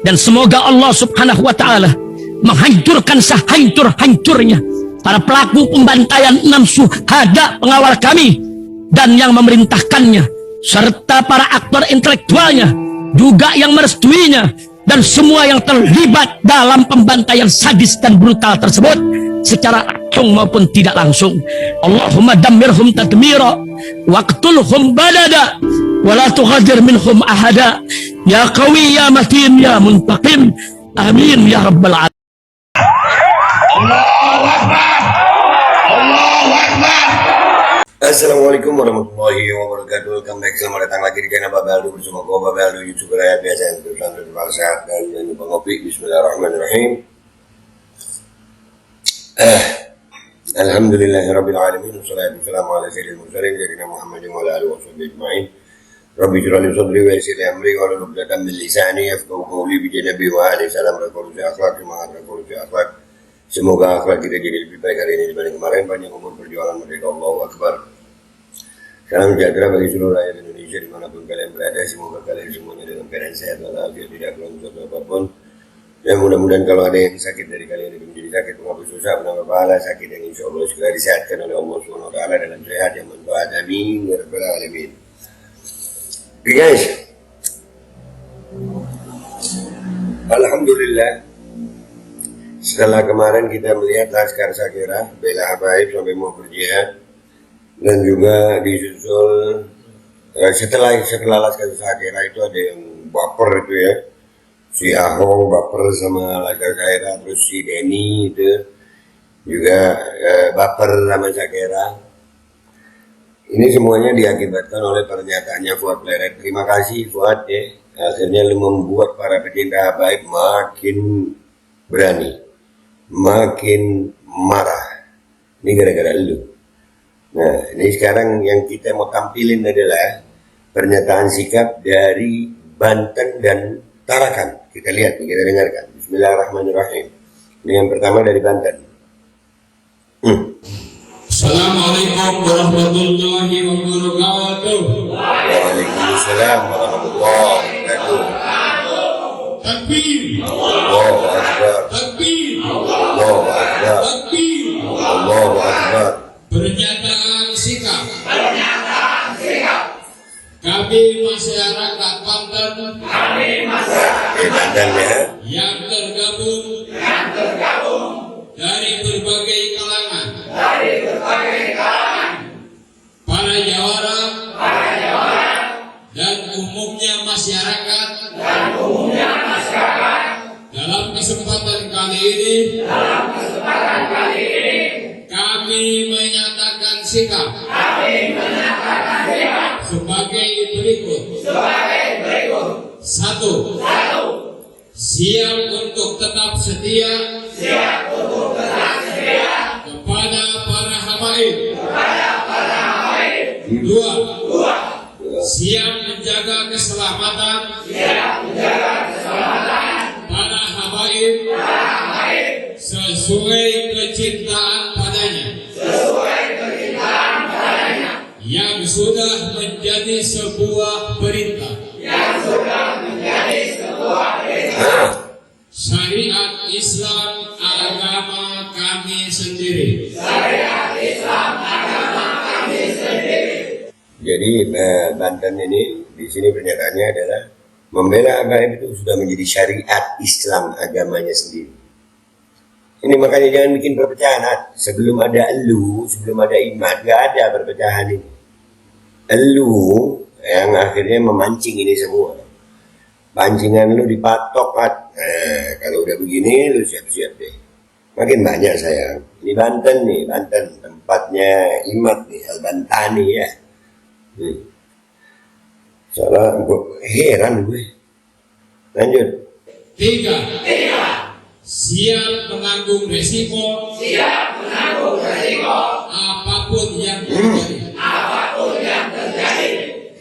Dan semoga Allah subhanahu wa ta'ala menghancurkan sehancur-hancurnya para pelaku pembantaian 6 syuhada pengawal kami dan yang memerintahkannya, serta para aktor intelektualnya juga yang merestuinya, dan semua yang terlibat dalam pembantaian sadis dan brutal tersebut secara langsung maupun tidak langsung. Allahumma dammirhum tadmira waqtulhum balada wala tughadir minhum ahada ya qawi ya matin ya muntaqim amin ya rabbal alamin. Allahu Akbar. Allahu Akbar. Assalamualaikum warahmatullahi wabarakatuh. Welcome back, selamat datang lagi di channel Babel Aldo bersama gue Babel Aldo, YouTuber rakyat biasa yang terus sehat dan jangan lupa ngopi. Bismillahirrahmanirrahim. Alhamdulillahirabbil alamin. Wassalatu wassalamu ala sayyidil mursalin sayyidina Muhammadin wa ala alihi washabbihi ajmain. Rabbi shrah li sadri wa yassir li amri wahlul 'uqdatam min lisani yafqahu qawli bi janabi wa ali salam revolusi akhlak semangat revolusi akhlak. Semoga akhlak kita jadi lebih baik hari ini dibanding kemarin. Panjang umur perjuangan merdeka. Allahu Akbar. Salam sejahtera bagi seluruh rakyat Indonesia dimanapun kalian berada. Semoga kalian semuanya dalam keadaan sehat walafiat, tidak keluhan suatu apapun. Dan mudah-mudahan kalau ada yang sakit dari kalian itu menjadi sakit menghapus dosa, menambah pahala, sakit yang insya Allah segera disehatkan oleh Allah Subhanahu Wa Taala dalam sehat yang manfaat. Amin ya rabbal alamin. Oke guys, alhamdulillah. Setelah kemarin kita melihat Laskar Sakera bela habaib sampai mau berjihad, dan juga disusul setelah Laskar Sakera itu ada yang baper itu ya, si Ahong baper sama Laskar Sakera, terus si Denny itu juga baper sama Sakera. Ini semuanya diakibatkan oleh pernyataannya Fuad Pleret. Terima kasih Fuad ya, akhirnya lu membuat para pecinta habaib makin berani, makin marah. Ini gara-gara lu. Nah, ini sekarang yang kita mau tampilin adalah pernyataan sikap dari Banten dan Tarakan. Kita lihat, kita dengarkan. Bismillahirrahmanirrahim. Ini yang pertama dari Banten. Assalamualaikum warahmatullahi wabarakatuh. Waalaikumsalam warahmatullahi wabarakatuh. Takbir. Allahu Akbar. Takbir. Allahu Akbar. Takbir. Allahu Akbar. Pernyataan sikap. Kami masyarakat Banten. Banten ya. Yang tergabung. Dari berbagai kalangan. Para jawara. Dan umumnya masyarakat. Dalam kesempatan kali ini. Kami menyatakan sikap. Sebagai berikut. 1. Siap untuk tetap setia. Kepada para habaib. 2. Siap menjaga keselamatan. Para habaib. Sesuai kecintaan padanya. Yang sudah menjadi sebuah perintah. Syariat Islam agama kami sendiri. Jadi Banten ini di sini pernyataannya adalah membela habaib itu sudah menjadi syariat Islam agamanya sendiri. Ini makanya jangan bikin perpecahan. Sebelum ada elu, sebelum ada iman, gak ada perpecahan ini. Elu yang akhirnya memancing ini semua. Pancingan lu dipatok, kalau udah begini lu siap-siap deh. Makin banyak sayang. Ini Banten nih, Banten tempatnya Imad nih, Al-Bantani ya. Soalnya gue heran gue. Lanjut. 3. Siap menanggung resiko. Apapun yang terjadi.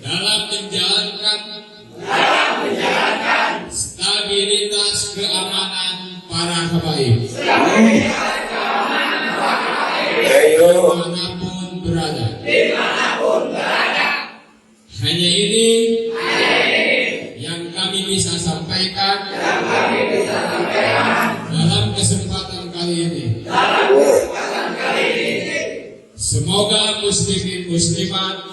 Dalam menjalankan stabilitas keamanan para habaib. Ayo. Dimanapun berada. Hanya ini yang kami bisa sampaikan. dalam kesempatan kali ini. Semoga muslimin muslimat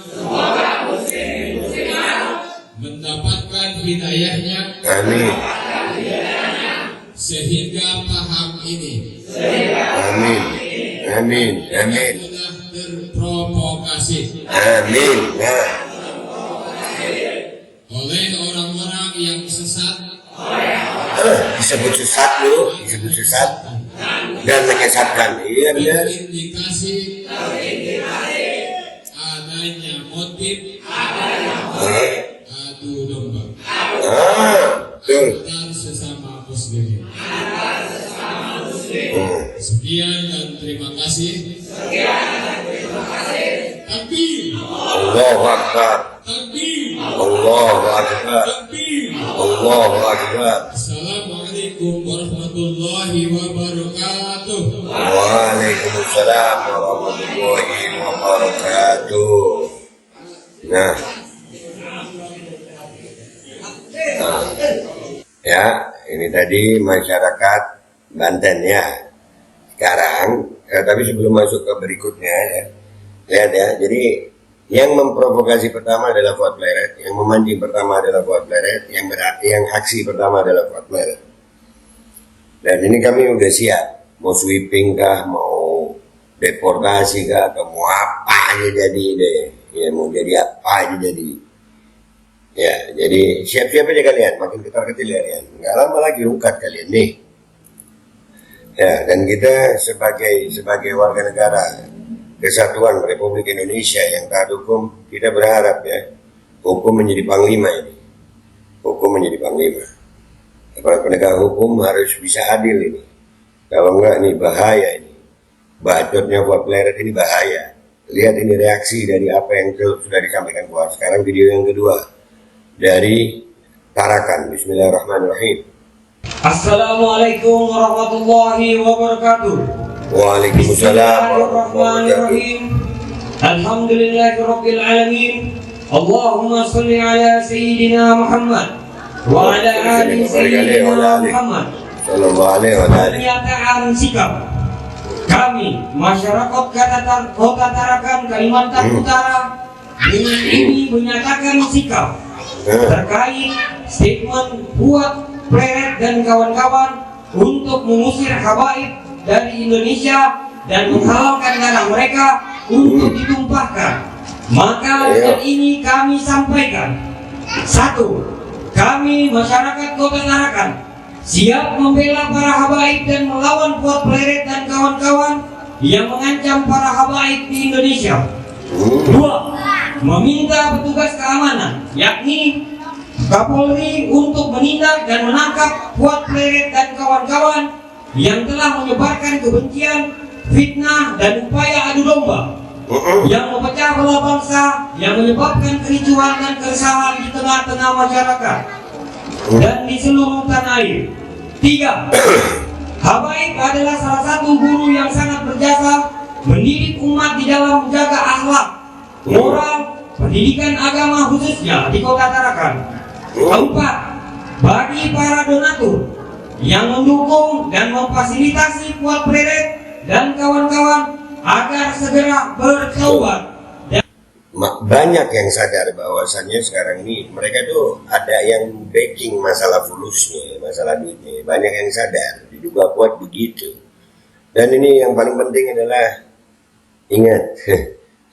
mendapatkan hidayahnya Amin. sehingga paham ini Amin. Amin. Amin. sudah terprovokasi Amin. Nah, oleh orang-orang yang sesat disebut sesat lu, disebut sesat dan menyesatkan. Iya benar. indikasi adanya motif adu domba Betul. antar sesama muslimin. Sekian dan terima kasih. Takbir, Allahu Akbar. takbir, Allahu Akbar. takbir. Allahu Akbar. Assalamualaikum warahmatullahi wabarakatuh. Waalaikumsalam warahmatullahi wabarakatuh. Nah, ya, ini tadi masyarakat Banten ya. Sekarang, tapi sebelum masuk ke berikutnya ya, lihat ya. Jadi yang memprovokasi pertama adalah Fuad Pleret, yang memancing pertama adalah Fuad Pleret, yang aksi pertama adalah Fuad Pleret. Dan ini kami udah siap, mau sweeping kah, mau deportasi kah, atau mau apa aja jadi deh, ya mau jadi apa aja jadi. Ya, jadi siap-siap aja kalian, makin ketar-ketir kalian, nggak lama lagi rukat kalian nih. Ya, dan kita sebagai warga negara Kesatuan Republik Indonesia yang taat hukum, kita berharap ya, hukum menjadi panglima ini. Hukum menjadi panglima. Para penegak hukum harus bisa adil ini. Kalau enggak nih bahaya ini. Bacotnya Fuad Pleret ini bahaya. Lihat ini reaksi dari apa yang sudah disampaikan Fuad. Sekarang video yang kedua dari Tarakan. Bismillahirrahmanirrahim. Assalamualaikum warahmatullahi wabarakatuh. Waalaikumsalam warahmatullahi wabarakatuh. Bismillahirrahmanirrahim. Alhamdulillahirabbil alamin. Allahumma shalli ala sayyidina Muhammad wa ala ali sayyidina Muhammad. Sallallahu alaihi wa sallam. Pernyataan sikap kami masyarakat Kota Tarakan Kalimantan Utara dengan ini menyatakan sikap terkait statement Fuad Pleret dan kawan-kawan untuk mengusir habaib dari Indonesia dan menghalalkan darah mereka untuk ditumpahkan. Maka dengan ini kami sampaikan, satu, kami masyarakat Kota Tarakan siap membela para habaib dan melawan Fuad Pleret dan kawan-kawan yang mengancam para habaib di Indonesia. Dua, meminta petugas keamanan, yakni Kapolri untuk menindak dan menangkap Fuad Pleret dan kawan-kawan yang telah menyebarkan kebencian, fitnah, dan upaya adu domba yang memecah belah bangsa, yang menyebabkan kericuhan dan keresahan di tengah-tengah masyarakat dan di seluruh tanah air. Tiga, habaib adalah salah satu guru yang sangat berjasa mendidik umat di dalam menjaga akhlak, moral, pendidikan agama khususnya di Kota Tarakan. Keempat, bagi para donatur yang mendukung dan memfasilitasi Fuad Pleret dan kawan-kawan agar segera bertaubat. Banyak yang sadar bahwasannya sekarang ini mereka tuh ada yang backing masalah fulusnya, masalah duitnya. Banyak yang sadar, diduga kuat begitu. Dan ini yang paling penting adalah ingat,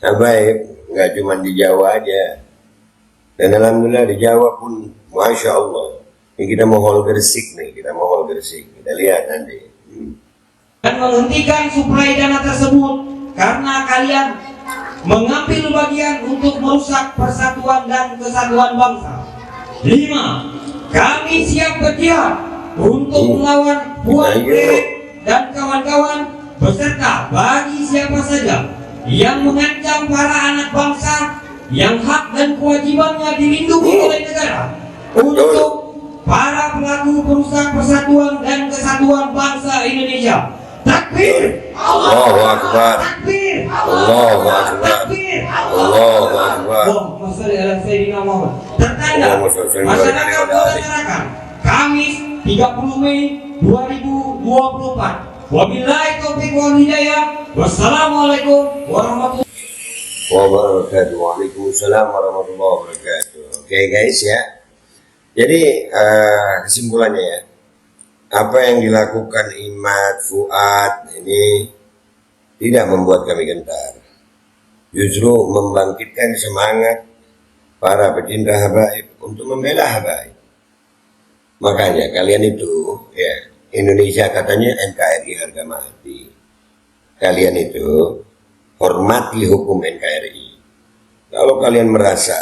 habaib nggak cuma di Jawa aja. Dan alhamdulillah di Jawa pun, masya Allah. Ini kita mau hol Gresik nih, kita lihat nanti. Dan menghentikan suplai dana tersebut karena kalian mengambil bagian untuk merusak persatuan dan kesatuan bangsa. 5. Kami siap berjihad untuk melawan Fuad Pleret dan kawan-kawan beserta bagi siapa saja yang mengancam para anak bangsa yang hak dan kewajibannya dilindungi oleh negara untuk para pelaku perusak persatuan dan kesatuan bangsa Indonesia. Takbir! Allahu Akbar. Takbir! Allahu Akbar. Takbir! Allahu Akbar. Tertanda Allahumma shalli ala masyarakat sayyidina Kota Tarakan, Kamis 30 Mei 2024. Wabillahi taufiq wal hidayah. Wassalamualaikum warahmatullahi wabarakatuh. Waalaikumsalam warahmatullahi wabarakatuh. Oke guys ya. Jadi kesimpulannya ya, apa yang dilakukan Imad Fuad ini tidak membuat kami gentar, justru membangkitkan semangat para pecinta habaib untuk membela habaib. Makanya kalian itu ya, Indonesia katanya NKRI harga mati. Kalian itu hormati hukum NKRI. Kalau kalian merasa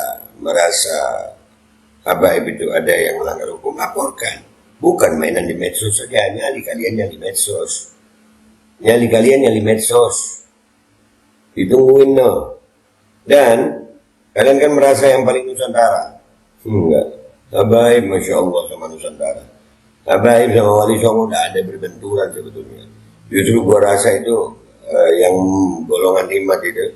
habaib itu ada yang melanggar hukum, laporkan. Bukan mainan di medsos saja, nyali kalian yang di medsos. Nyali kalian yang di medsos. Ditungguin no. Dan kalian kan merasa yang paling Nusantara. Enggak. Habaib Masya Allah sama Nusantara. Habaib sama Wali Songo tidak ada berbenturan sebetulnya. Justru gua rasa itu yang golongan Imad itu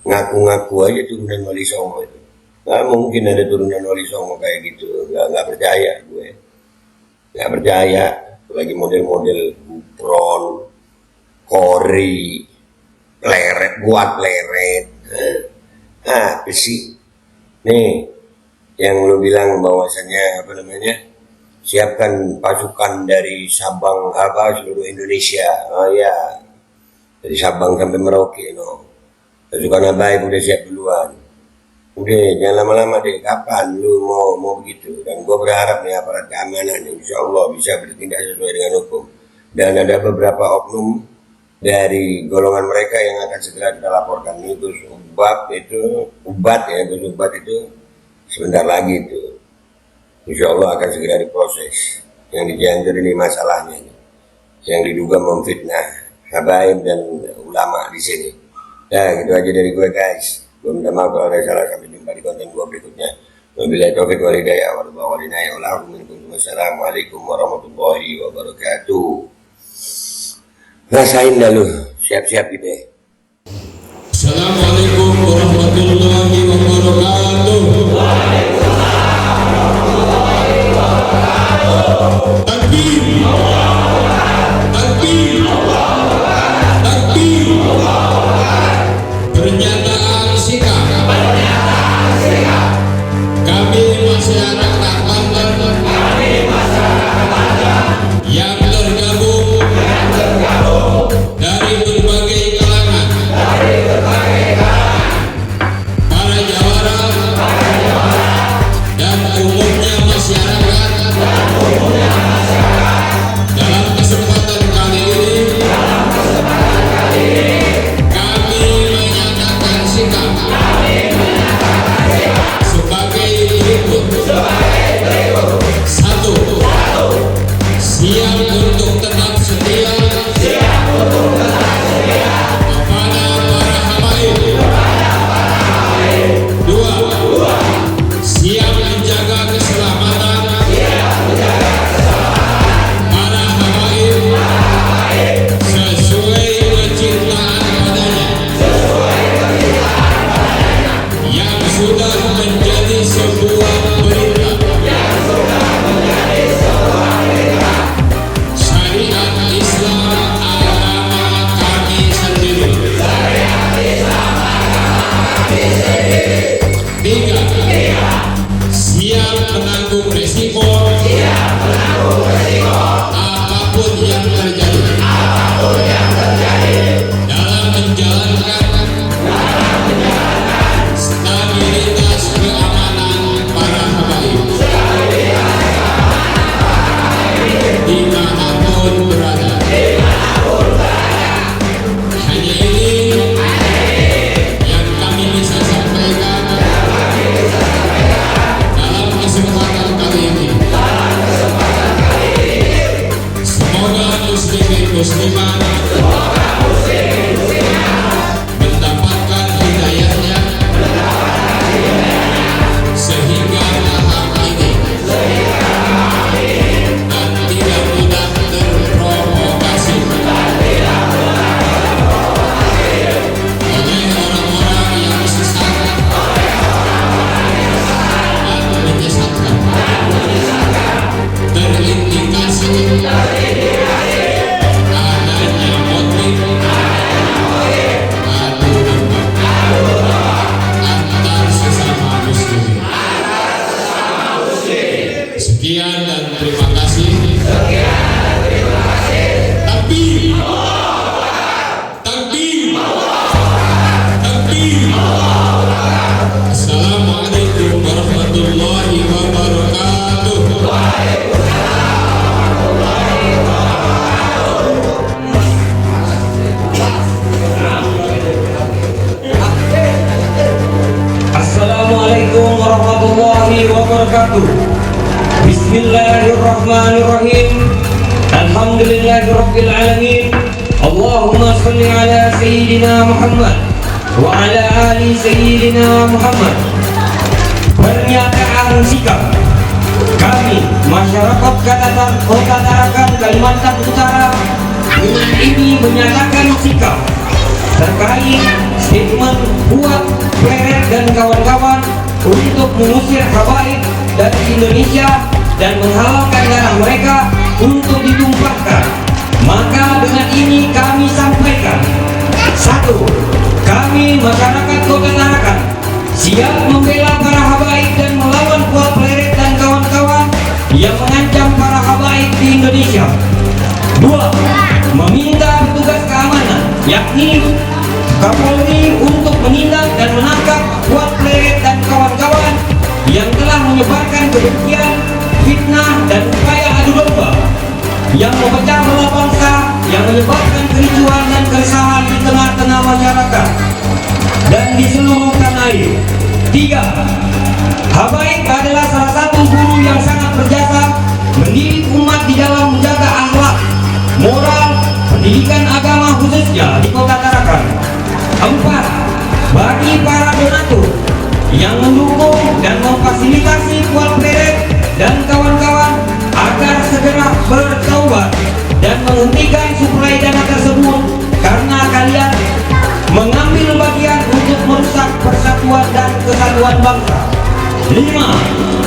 ngaku-ngaku aja turunan Wali Songo itu. Nggak mungkin ada turunan Wali Songo kayak gitu. Nggak percaya gue. Nggak percaya. Lagi model-model Gupron, Kori, Pleret, buat Pleret. Apa sih? Nih, yang lu bilang bahwasannya apa namanya? Siapkan pasukan dari Sabang seluruh Indonesia. Oh ya, dari Sabang sampai Merauke, no. Pasukan habaib udah siap duluan. Udah, jangan lama-lama deh. Kapan lu mau begitu? Dan gue berharap nih aparat keamanan, insya Allah bisa bertindak sesuai dengan hukum. Dan ada beberapa oknum dari golongan mereka yang akan segera kita laporkan. Itu Ubat itu sebentar lagi itu. Insya Allah akan segera diproses. Yang di Cianjur ini masalahnya ini, yang diduga memfitnah habaib dan ulama di sini. Nah, gitu aja dari gue guys. Gue minta maaf kalau ada salah. Sampai jumpa di konten gue berikutnya. Wabillahi taufiq wal hidayah. Wassalamualaikum warahmatullahi wabarakatuh. Rasain dah lu, siap-siap gitu ya. Assalamualaikum warahmatullahi wabarakatuh. Takbir. Takbir. Takbir. Pernyataan sikap. Kami masyarakat Banten yang tergabung dari berbagai kalangan, para jawara dan umumnya masyarakat. Dalam kesempatan kali ini kami menyatakan sikap sebagai berikut. 1. Siap untuk tetap setia kepada para habaib. 2. Siap menjaga keselamatan para habaib sesuai kecintaan padanya yang sudah menjadi sebuah berita. Syariat Islam agama kami sendiri. 3. Siap menanggung resiko apapun yang terjadi dalam menjalankan stabilitas keamanan para habaib dimanapun berada. Hanya ini yang kami bisa sampaikan dalam kesempatan kali ini. Semoga muslimin muslimat mendapatkan hidayahnya sehingga tahap ini dan tidak mudah terprovokasi Bismillahirrahmanirrahim. Alhamdulillahirabbil alamin. Allahumma shalli ala sayyidina Muhammad wa ala ali sayyidina Muhammad. Pernyataan sikap kami masyarakat Kota Tarakan, Kalimantan Utara ini menyatakan sikap terkait statement buat Pleret dan kawan-kawan untuk mengusir habaib dari Indonesia dan menghalalkan darah mereka untuk ditumpahkan. Maka dengan ini kami sampaikan, satu, kami masyarakat Kota Tarakan siap membela para habaib dan melawan Fuad Pleret dan kawan-kawan yang mengancam para habaib di Indonesia. Dua, meminta petugas keamanan yakni Kapolri untuk menindak dan menangkap Fuad Pleret dan kawan-kawan yang telah menyebarkan kebencian, fitnah dan upaya adu domba yang memecah belah bangsa, yang menyebabkan kericuan dan keresahan di tengah-tengah masyarakat dan di seluruh tanah air. Tiga, habaib adalah salah satu guru yang sangat berjasa mendidik umat di dalam menjaga akhlak, moral, pendidikan agama khususnya di Kota Tarakan. Empat, bagi para donatur yang mendukung dan memfasilitasi Fuad Pleret dan kawan-kawan agar segera bertaubat dan menghentikan suplai dana tersebut karena kalian mengambil bagian untuk merusak persatuan dan kesatuan bangsa. 5,